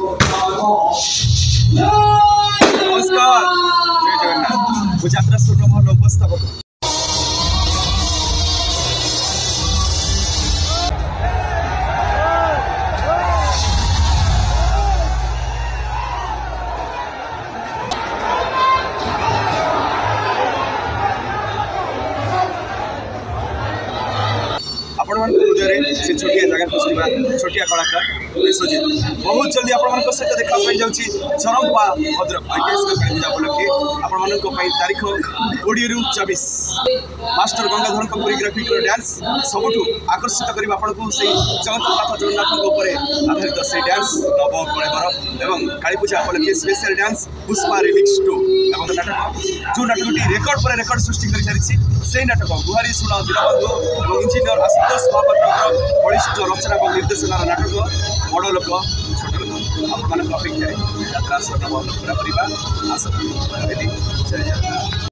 नमस्कार जय जगन्नाथ यात्रा स्वर्णमहल उपस्थापक हृदय से छोटिया जगह खोजुवा छोटिया कलाकार विश्वजित बहुत जल्दी आपण सहित देखा जाऊँगी चरंपा भद्रक ऐतिहासिक कालीपूजा उपलक्षे आपण तारीख 20 ରୁ 24 मास्टर गंगाधर कोरियोग्राफिक डांस सबुठ आकर्षित कर आपको से जगन्नाथ जगन्नाथ आधारित से डांस नव कलेवर एवं कालीपूजा उपलक्षे स्पेशल डांस पुष्पा रिमिक्स 2 एवं नाटक जो नाटकटी रेकर्ड पर रेकर्ड सृष्टि कर सारी से नाटक गुहारी सुना दीनबंधु और इंजीनियर आशुतोष महापात्र बलिष्ठ रचना और निर्देशनार नाटक बड़ लोक छोट लोक आप अपेक्षा यात्रा स्वर्णमहल पूरा करवा आशा जय जगन्नाथ।